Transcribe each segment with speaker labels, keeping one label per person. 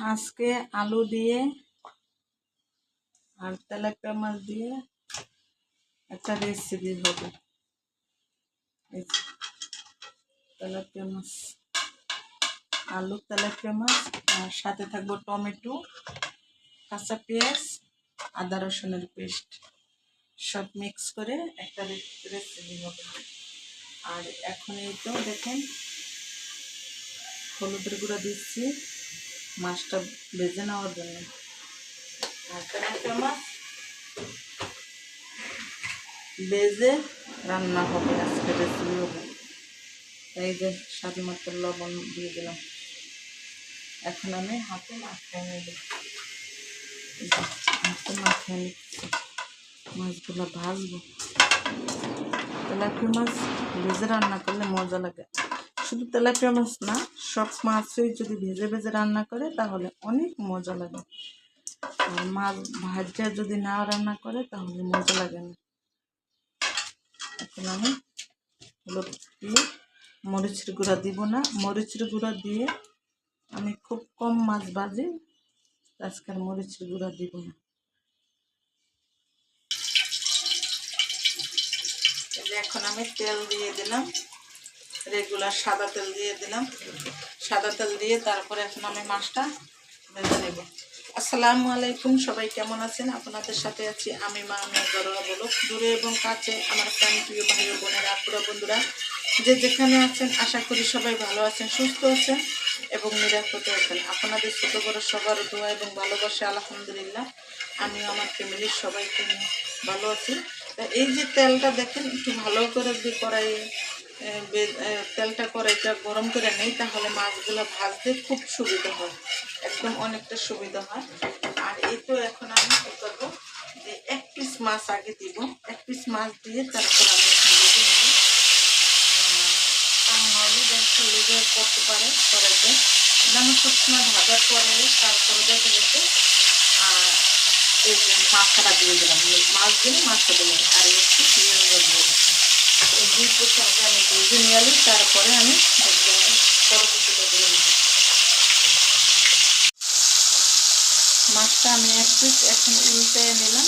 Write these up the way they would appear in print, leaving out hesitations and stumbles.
Speaker 1: আজকে আলু দিয়ে আর তেলাপিয়া মাছ দিয়ে একটা রেসিপি হবে। এই যে তেলাপিয়া মাছ, আলু তেলাপিয়া মাছ, আর সাথে থাকবো টমেটো, কাঁচা পেঁয়াজ, আদা রসুনের পেস্ট, সব মিক্স করে একটা রেসিপি হবে। আর এখন এই তো দেখেন হলুদের গুঁড়া দিচ্ছি মাছটা ভেজে নেওয়ার জন্য। আর তেলাপিয়া মাছ ভেজে রান্না হবে, আজকে রেসিপি হবে। এই যে স্বাদ মতো লবণ দিয়ে দিলাম। এখন আমি হাতে মাখিয়ে নেব, হাতে মাখিয়ে নিচ্ছি। মাছগুলো ভাজবো। তেলাপিয়া মাছ ভেজে রান্না করলে মজা লাগে। শুধু তেলাপিয়া মাছ না, সব মাছই যদি ভেজে ভেজে রান্না করে তাহলে অনেক মজা লাগে। আর মাছ ভাজা যদি না রান্না করে তাহলে মজা লাগে না। এখন আমি হলুদ দিয়ে মরিচের গুঁড়া দিব না, মরিচের গুঁড়া দিয়ে আমি খুব কম মাছ ভাজি, আজকের মরিচের গুঁড়া দিব না। এখন আমি তেল দিয়ে দিলাম, রেগুলার সাদা তেল দিয়ে দিলাম। সাদা তেল দিয়ে তারপরে এখন আমি মাছটা ভেজে নেব। আসসালামু আলাইকুম, সবাই কেমন আছেন? আপনাদের সাথে আছি আমি মা ঘরোয়া ব্লগ। দূরে এবং কাছে আমার প্রিয় ভাই ও বোনেরা, আপুরা বন্ধুরা যে যেখানে আছেন, আশা করি সবাই ভালো আছেন, সুস্থ আছেন এবং নিরাপদে আছেন। আপনাদের ছোটো বড় সবার দোয়া এবং ভালোবাসা আলহামদুলিল্লাহ আমিও আমার ফ্যামিলির সবাইকে ভালো আছি। এই যে তেলটা দেখেন, একটু ভালো করে যদি কড়াইয়ে তেলটা কড়াইটা গরম করে নেই তাহলে মাছগুলো ভাজতে খুব সুবিধা হয়, একদম অনেকটা সুবিধা হয়। আর এই তো এখন আমি কী করবো, যে এক পিস মাছ আগে দিব, এক পিস মাছ দিয়ে তারপর আমি এখন ভেজে নেব। তাহলে দেখতে লেগে করতে পারে কড়াইতে, আমি সবসময় ভাজার পরে তারপরে দেখে রেখে আর এই যে মাছটা দিয়ে দিলাম, মাছ দিলে মাছটা দিলাম আর একটু পেঁয়াজ দিয়ে এই দুই পিস আগে আমি ভেজে নিয়ে আলি, তারপরে আমি পরবর্তীটা দিয়ে নেব। মাছটা আমি এক পিস এখন উল্টে নিলাম।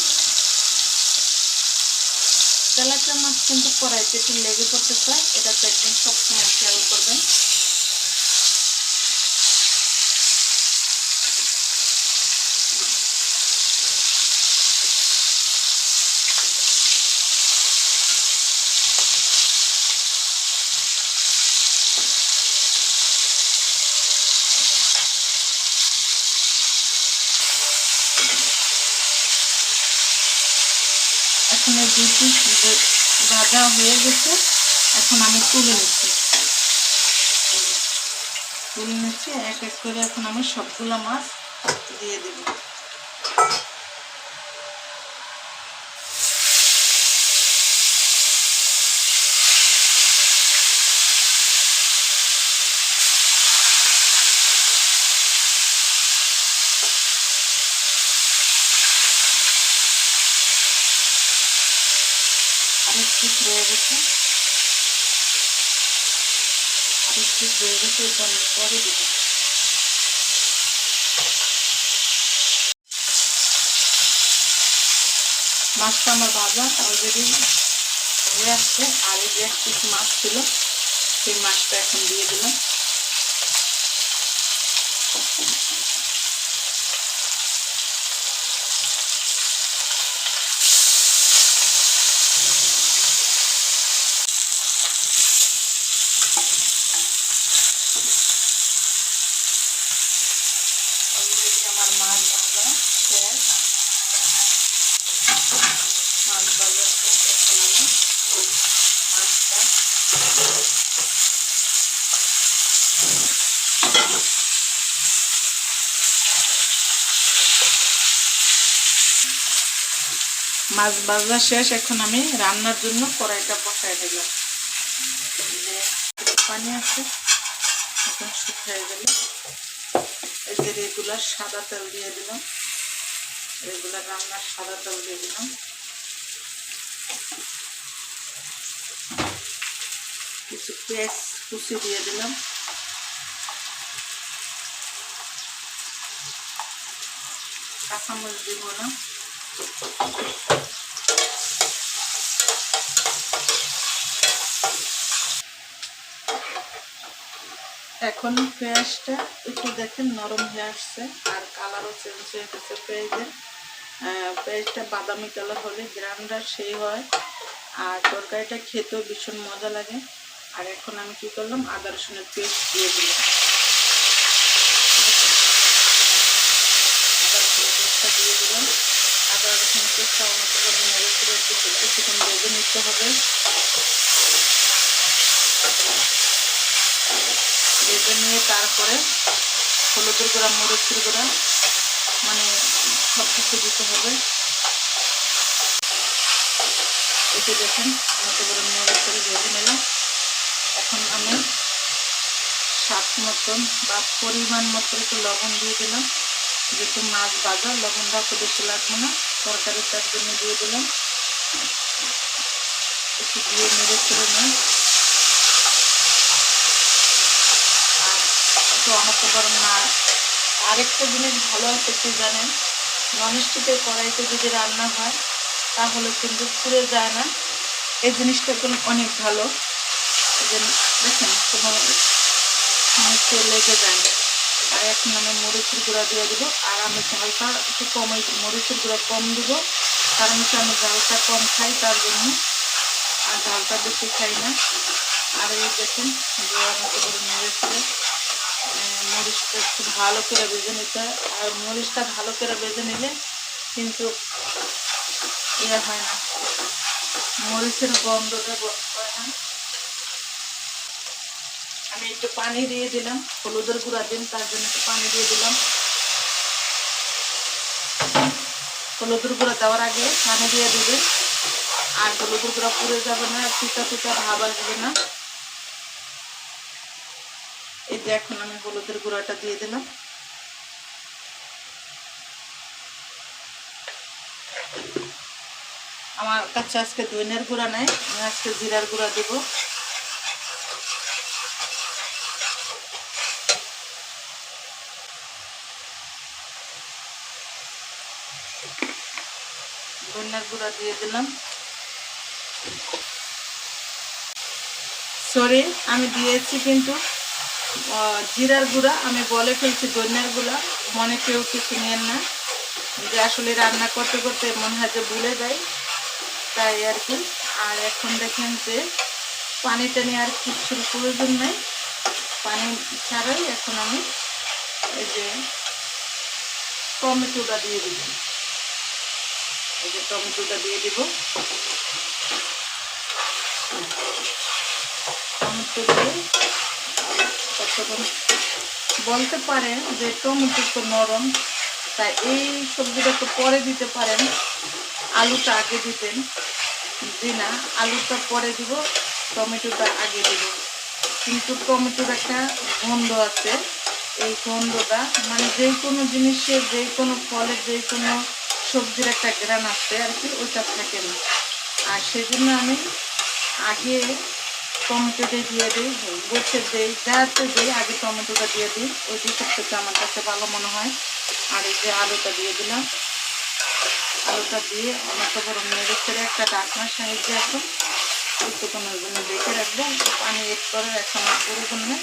Speaker 1: তেলাপিয়া মাছ কিন্তু কড়াইতে একটু লেগে পড়তে চায়, এটা তো একদম সবসময় খেয়াল করবেন। এখন এই দুই পিস ভাজা হয়ে গেছে, এখন আমি তুলে নিচ্ছি। এক এক করে এখন আমি সবগুলো মাছ দিয়ে দেব। আরেক পিস রয়ে গেছে, আরেক পিস রয়ে গেছে, এটা আমি পরে দেব। মাছটা আমার ভাজা অলরেডি হয়ে আসছে। আর এই যে এক পিস মাছ ছিল, সেই মাছটা এখন দিয়ে দিলাম। অলরেডি আমার মাছ ভাজা শেষ, মাছ ভাজা শেষ। এখন আমি মাছটা মাছ ভাজা শেষ, এখন আমি রান্নার জন্য কড়াইটা বসাই দিলাম। যে পানি আছে এখন শুকিয়ে গেলে এই যে রেগুলার সাদা তেল দিয়ে দিলাম, রেগুলার রান্নার সাদা তেল দিয়ে দিলাম। কিছু পেঁয়াজ কুচি দিয়ে দিলাম। কাঁচামরিচ দিব না। এখন পেঁয়াজটা একটু দেখেন নরম হয়ে আসছে আর কালারও চেঞ্জ হয়ে গেছে পেঁয়াজের। পেঁয়াজটা বাদামি কালার হলে গ্রানটা সেই হয় আর তরকারিটা খেতেও ভীষণ মজা লাগে। আর এখন আমি কি করলাম, আদা রসুনের পেস্ট দিয়ে দিলাম। আদা রসুনের পেস্টটা দিয়ে দিলাম। আদা রসুনের পেস্টটা অনেক নেড়ে করে কিছুক্ষণ ভেজে নিতে হবে। ভেজে নিয়ে তারপরে হলুদের গুঁড়া, মরিচের গুঁড়া, মানে সব কিছু দিতে হবে। এতে দেখেন অনেক বড় নেড়ে করে ভেজে নিলাম। এখন আমি স্বাদ মতন বা পরিমাণ মতো একটু লবণ দিয়ে দিলাম, যেহেতু মাছ ভাজা লবণটা একটু বেশি লাগবে না, তরকারিটার জন্য দিয়ে দিলাম। একটু দিয়ে নেড়ে করে নিই। আর একটু অনবরত না। আরেকটা জিনিস ভালো আছে কি জানেন, ননস্টিকের কড়াইতে যদি রান্না হয় তাহলে কিন্তু পুড়ে যায় না। এই জিনিসটা কিন্তু অনেক ভালো। দেখেন কোনো নিচে লেগে যায় না। আর এখন আমি মরিচের গুঁড়া দিয়ে দেবো। আর আমি ঝালটা একটু কমই, মরিচের গুঁড়া কম দেবো, কারণ হচ্ছে আমি ঝালটা কম খাই তার জন্য, আর ঝালটা বেশি খাই না। আর এই দেখেন জোয়ার মতো করে নেড়েছিল। মরিচটা একটু ভালো করে ভেজে নিতে হয়। আর মরিচটা ভালো করে ভেজে নিলে কিন্তু ইয়ে হয় না, মরিচের গন্ধটা হয় না। আমি একটু পানি দিয়ে দিলাম, হলুদের গুঁড়া দিন তার জন্য একটু পানি দিয়ে দিলাম। হলুদের গুঁড়া দেওয়ার আগে পানি দিয়ে দিবেন, আর হলুদের গুঁড়া পুড়ে যাবে না, ফিকা ফিকা ভাব আসবে না। এই যে এখন আমি হলুদের গুঁড়াটা দিয়ে দিলাম। আমার কাছে আজকে ধনিয়ার গুঁড়া নাই, আমি আজকে জিরার গুঁড়া দেব। ধনিয়ার গুঁড়া দিয়ে দিলাম। সরি, আমি দিয়েছি কিন্তু জিরার গুঁড়া, আমি বলে ফেলছি ধনিয়ার গুঁড়া, মনে কেউ কিছু নেন না, যে আসলে রান্না করতে করতে মনে হয় যে ভুলে যাই, তাই আর কি। আর এখন দেখেন যে পানিটা নিয়ে আর কিছুর প্রয়োজন নেই, পানি ছাড়াই এখন আমি এই যে টমেটোটা দিয়ে দিব। এই যে টমেটোটা দিয়ে দিব। টমেটো দিয়ে তখন বলতে পারেন যে টমেটো তো নরম, তাই এই সবজিটা তো পরে দিতে পারেন, আলুটা আগে দিতেন। জি না, আলুটা পরে দিব, টমেটোটা আগে দিব। কিন্তু টমেটোর একটা গন্ধ আছে, এই গন্ধটা মানে যে কোনো জিনিসের, যে কোনো ফলের, যে কোনো সবজির একটা ঘ্রাণ আছে আর কি, ওইটা থাকে না। আর সেজন্য আমি আগে টমেটোটা দিয়ে দিই, বসে দিই, যাতে দিই আগে টমেটোটা দিয়ে দিই, ওইটি সবথেকে আমার কাছে ভালো মনে হয়। আর এই যে আলুটা দিয়ে দিলাম, আলুটা দিয়ে অনেক বড় নেড়ে ছেড়ে একটা ঢাকনার সাহায্যে এখন কিছুক্ষণের জন্য রেখে রাখবো। পানি এড করে এখন আর প্রয়োজন নেই,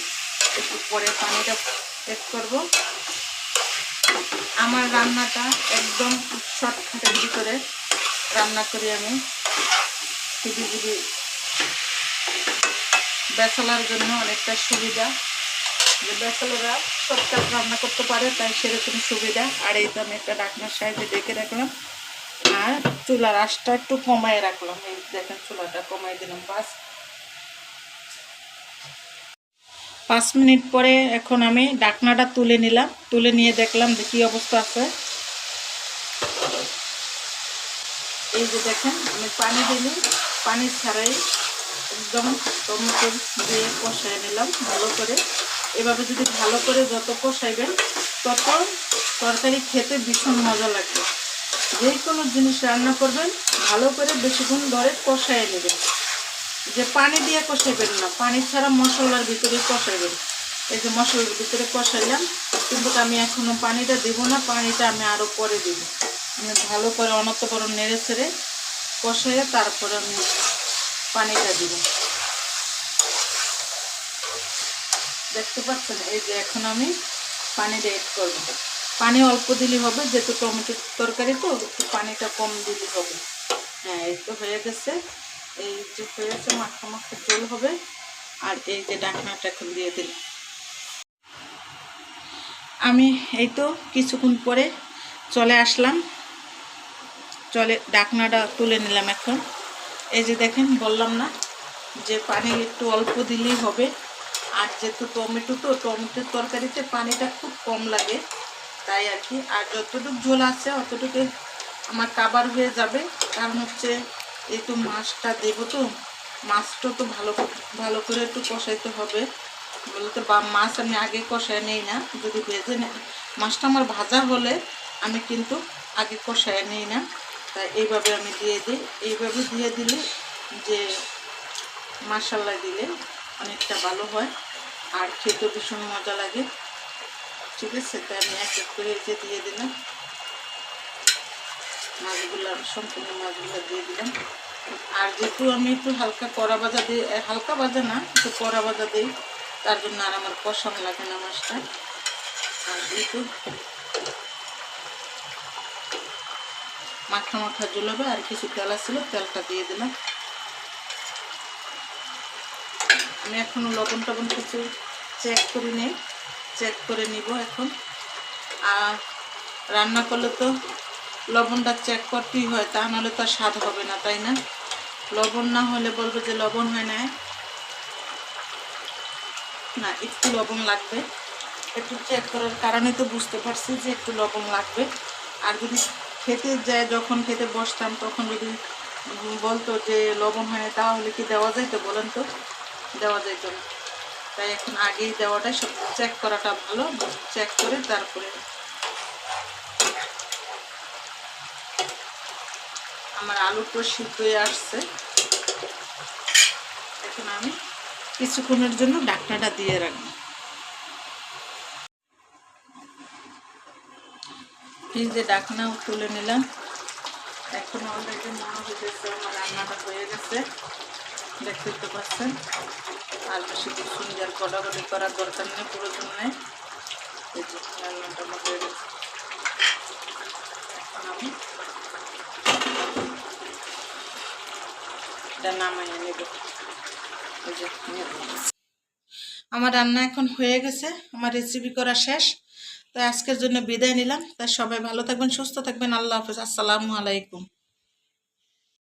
Speaker 1: একটু পরে পানিটা এড করব। আমার রান্নাটা একদম শর্টকাটের ভিতরে রান্না করি আমি, যদি ব্যাচেলার জন্য অনেকটা সুবিধা, যে ব্যাচেলাররা শর্টকাট রান্না করতে পারে, তাই সেরকম সুবিধা। আর এই তো আমি একটা ঢাকনার সাহায্যে ডেকে রাখলাম, আর চুলার আঁচটা একটু কমায় রাখলাম। এই দেখেন চুলাটা কমাই দিলাম। 5 মিনিট পরে এখন আমি ঢাকনাটা তুলে নিলাম, তুলে নিয়ে দেখলাম যে কী অবস্থা আছে। এই যে দেখেন আমি পানি দিই, পানি ছাড়াই একদম টমেটো দিয়ে কষাই নিলাম ভালো করে। এভাবে যদি ভালো করে যত কষাইবেন তত তরকারি খেতে ভীষণ মজা লাগবে। যে কোনো জিনিস রান্না করবেন ভালো করে বেশিক্ষণ ধরে কষাই নেবেন, যে পানি দিয়ে কষাইবেন না, পানি ছাড়া মশলার ভিতরে কষাইবেন, এই যে মশলার ভিতরে কষাইলাম, কিন্তু আমি এখনো পানিটা দিব না, পানিটা আমি আরও পরে দিব। আমি ভালো করে অনর্থপর নেড়ে ছেড়ে কষাইয়ে তারপরে আমি পানিটা দিব। দেখতে পাচ্ছেন, এই যে এখন আমি পানিটা এড করব। পানি অল্প দিলে হবে, যেহেতু টমেটোর তরকারি তো একটু পানিটা কম দিলে হবে। হ্যাঁ, এই তো হয়ে গেছে, এই যে হয়েছে, মাখা মাখা ঝোল হবে। আর এই যে ঢাকনাটা এখন দিয়ে দিলাম। আমি এই তো কিছুক্ষণ পরে চলে আসলাম, ঢাকনাটা তুলে নিলাম এখন। এই যে দেখেন, বললাম না যে পানি একটু অল্প দিলেই হবে। আর যেহেতু টমেটোর তরকারিতে পানিটা খুব কম লাগে, তাই আর কি। আর যতটুকু ঝোল আছে অতটুকু আমার কাবার হয়ে যাবে। কারণ হচ্ছে এই তো মাছটা দেবো, তো মাছটা তো ভালো করে একটু কষাইতে হবে। বলতে মাছ আমি আগে কষায় নেই না, যদি ভেজে মাছটা আমার ভাজা হলে আমি কিন্তু আগে কষায় নেই না। তাই এইভাবে আমি দিয়ে দিই। এইভাবে দিয়ে দিলে যে মশলা দিলে অনেকটা ভালো হয়, আর খেতে ভীষণ মজা লাগে। ঠিক আছে, তাই আমি এক এক করে যে দিয়ে দিলাম মাছগুলো, সম্পূর্ণ মাছগুলো দিয়ে দিলাম। আর যেহেতু আমি একটু হালকা কড়া ভাজা দিই, হালকা ভাজা না, একটু কড়া ভাজা দিই, তার জন্য আর আমার কষানো লাগে না মাছটা। আর যেহেতু মাখা মাখা ঝোল হবে, আর কিছু তেল ছিল, তেলটা দিয়ে দিলাম। আমি এখনো লবণ টবণ কিছু চেক করে নিব এখন। আর রান্না করলে তো লবণটা চেক করতেই হয়, তা নাহলে তো স্বাদ হবে না, তাই না? লবণ না হলে বলবে যে লবণ হয় না। না, একটু লবণ লাগবে। একটু চেক করার কারণে তো বুঝতে পারছি যে একটু লবণ লাগবে। আর যদি যখন খেতে বসতাম, তখন যদি বলতো যে লবণ হয় না, তাহলে কি দেওয়া যাইতো বলেন তো? দেওয়া যাইতো না। তাই এখন আগেই দেওয়াটাই সব চেক করাটা ভালো। চেক করে তারপরে আমার আলুটা সিদ্ধ হয়ে আসছে। এখন আমি কিছুক্ষণের জন্য ঢাকনাটা দিয়ে রাখবো। এই যে ঢাকনাও তুলে নিলাম। এখন অলরেডি মনে হইতেছে আমার রান্নাটা হয়ে গেছে, দেখতে তো পাচ্ছেন। আর বেশি কিছু নিজের কড়াকড়ি করার দরকার নেই, প্রয়োজন নেই। এই যে রান্নাটা আমার হয়ে গেছে। এখন আমি এটা নামাইয়ে নেব। এই যে আমার রান্না এখন হয়ে গেছে, আমার রেসিপি করা শেষ। তো আজকের জন্য বিদায় নিলাম। তাই সবাই ভালো থাকবেন, সুস্থ থাকবেন। আল্লাহ হাফেজ, আসসালামু আলাইকুম।